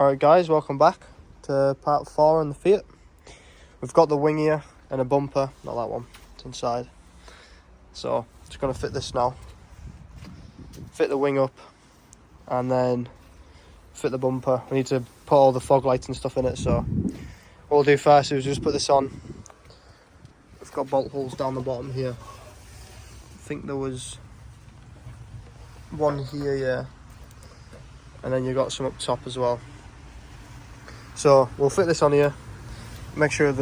Alright guys, welcome back to part 4 on the Fiat. We've got the wing here and a bumper, not that one, it's inside. So, just going to fit this now. Fit the wing up and then fit the bumper. We need to put all the fog lights and stuff in it, so what we'll do first is just put this on. We've got bolt holes down the bottom here. I think there was one here, yeah. And then you've got some up top as well. So we'll fit this on here, make sure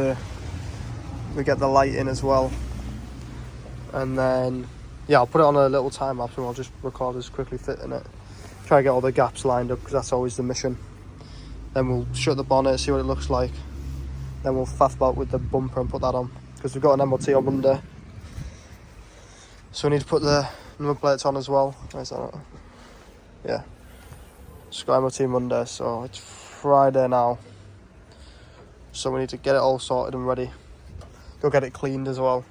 we get the light in as well, and then yeah, I'll put it on a little time lapse and I'll just record us quickly fitting it. Try to get all the gaps lined up because that's always the mission. Then we'll shut the bonnet, see what it looks like. Then we'll faff about with the bumper and put that on because we've got an MOT on Monday. So we need to put the number plates on as well. Where's that? Yeah. Just got MOT Monday, so it's Friday now. So we need to get it all sorted and ready. Go get it cleaned as well.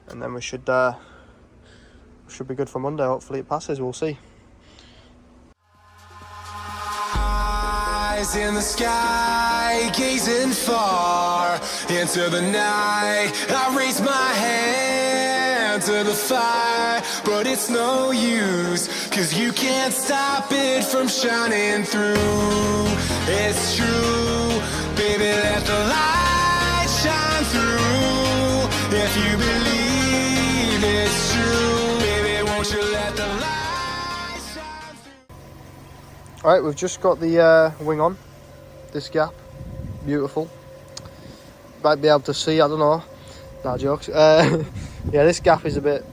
And then we should be good for Monday. Hopefully it passes, we'll see. Eyes in the sky, gazing far into the night. I raise my hand to the fire, but it's no use, 'cause you can't stop it from shining through. It's true, baby, let the light shine through. If you believe it's true, baby, won't you let the light shine through. Alright, we've just got the wing on, this gap, beautiful. Might be able to see, I don't know, nah, jokes. Yeah, this gap is a bit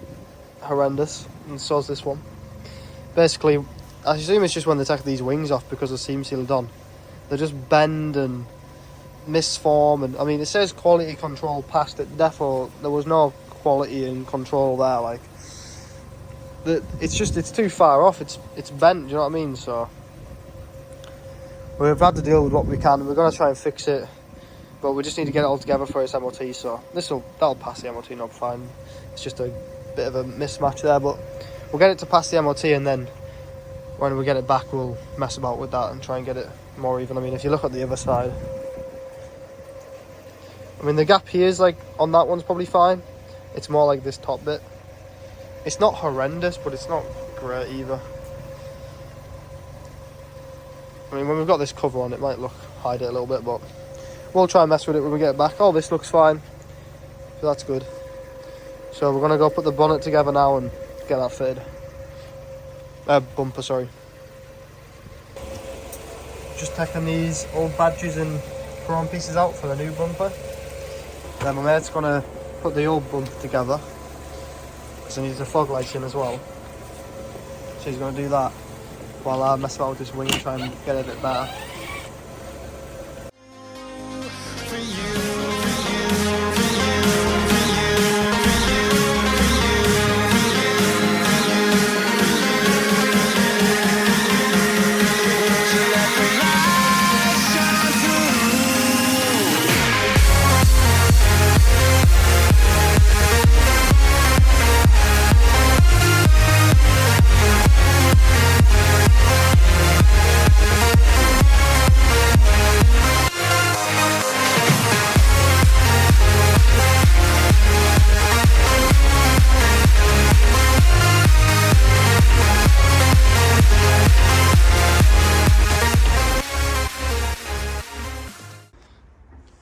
horrendous, and so is this one. Basically, I assume it's just when they take these wings off because the seam sealed on. They just bend and misform, and I mean, it says quality control passed at depot. There was no quality and control there. Like, it's too far off. It's bent. Do you know what I mean? So we've had to deal with what we can. We're gonna try and fix it, but we just need to get it all together for its MOT. So that'll pass the MOT, not fine. It's just a bit of a mismatch there, but we'll get it to pass the MOT, and then when we get it back, we'll mess about with that and try and get it more even. I mean, if you look at the other side, I mean, the gap here is like on that one's probably fine. It's more like this top bit. It's not horrendous, but it's not great either. I mean, when we've got this cover on, it might hide it a little bit, but we'll try and mess with it when we get it back. Oh, this looks fine, so that's good. So we're gonna go put the bonnet together now and get that fitted. Bumper, sorry. Just taking these old badges and chrome pieces out for the new bumper. Then my mate's gonna put the old bumper together because I need the fog lights in as well. So he's gonna do that while I mess about with this wing and try and get it a bit better.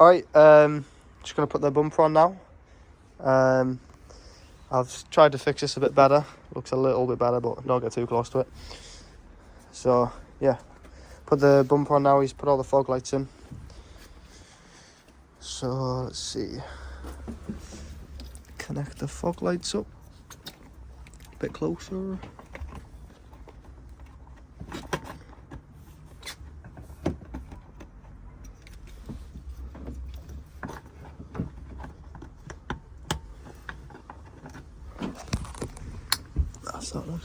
Alright, just going to put the bumper on now. I've tried to fix this a bit better. Looks a little bit better, but don't get too close to it. So, yeah. Put the bumper on now. He's put all the fog lights in. So, let's see. Connect the fog lights up. A bit closer. That one.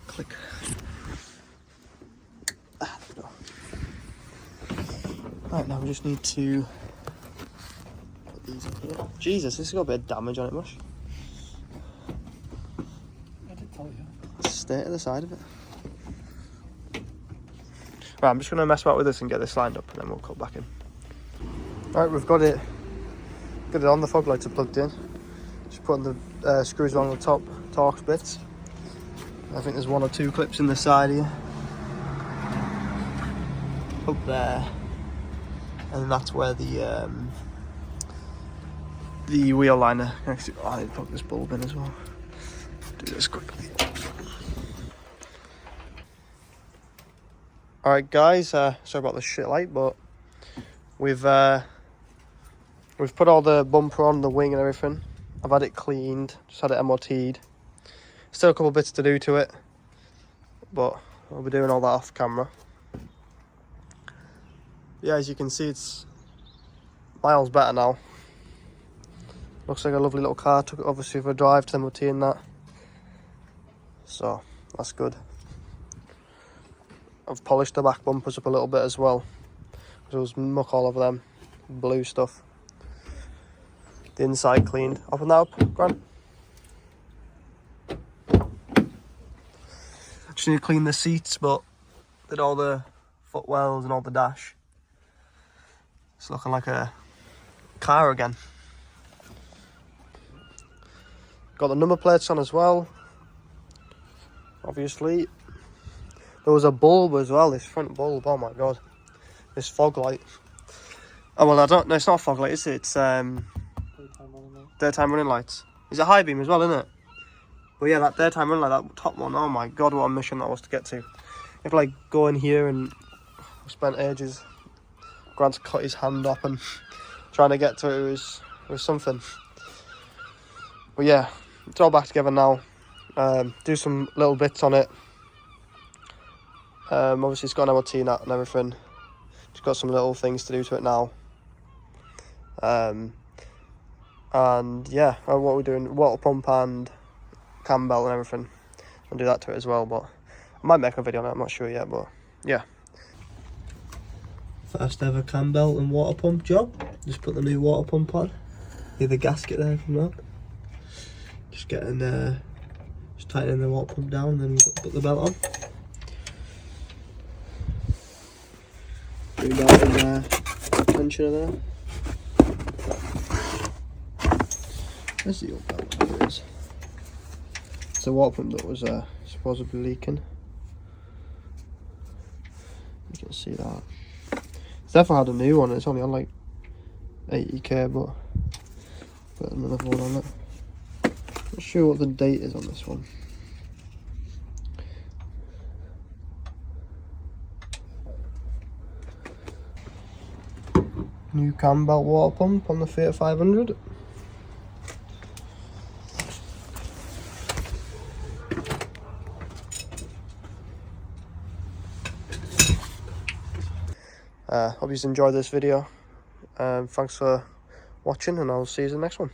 Click. There we go. Right, now we just need to These up here. Jesus, this has got a bit of damage on it, mush. I did tell you. Stay to the side of it. Right, I'm just going to mess about with this and get this lined up, and then we'll cut back in. Right, we've got it on. The fog lights are plugged in. Just putting the screws along the top Torx bits. I think there's 1 or 2 clips in the side here. Up there. And that's where the wheel liner. Actually, I need to plug this bulb in as well. Do this quickly. Alright guys, sorry about the shit light, but we've put all the bumper on, the wing and everything. I've had it cleaned, just had it MOT'd. Still a couple bits to do to it, but I'll be doing all that off camera. Yeah, as you can see, it's miles better now. Looks like a lovely little car. Took it obviously for a drive to MOT and that, so that's good. I've polished the back bumpers up a little bit as well, because there was muck all over them, blue stuff. The inside cleaned. Open that up, Grant. Just need to clean the seats, but did all the footwells and all the dash. It's looking like a car again. Got the number plates on as well. Obviously. There was a bulb as well, this front bulb, oh my god. This fog light. Oh well, I don't know, it's not a fog light, is it? It's daytime running lights. It's a high beam as well, isn't it? But yeah, that daytime running light, that top one, oh my god, what a mission that was to get to. You have to like go in here, and I spent ages. Grant's cut his hand up and trying to get to it was something. But yeah, it's all back together now. Do some little bits on it. Obviously it's got an MOT nut and everything. Just got some little things to do to it now. And yeah, what we're doing, water pump and cam belt and everything. I'll do that to it as well, but I might make a video on it, I'm not sure yet, but yeah. First ever cam belt and water pump job. Just put the new water pump on. Leave the gasket there from that. Just getting just tightening the water pump down and then put the belt on. New belt in there, tensioner there. There's the old belt, there it is. It's a water pump that was supposedly leaking. You can see that. It's definitely had a new one, it's only on like 80k, but put another one on it. Not sure what the date is on this one. New cam belt water pump on the Fiat 500. Hope you enjoyed this video. Thanks for watching, and I'll see you in the next one.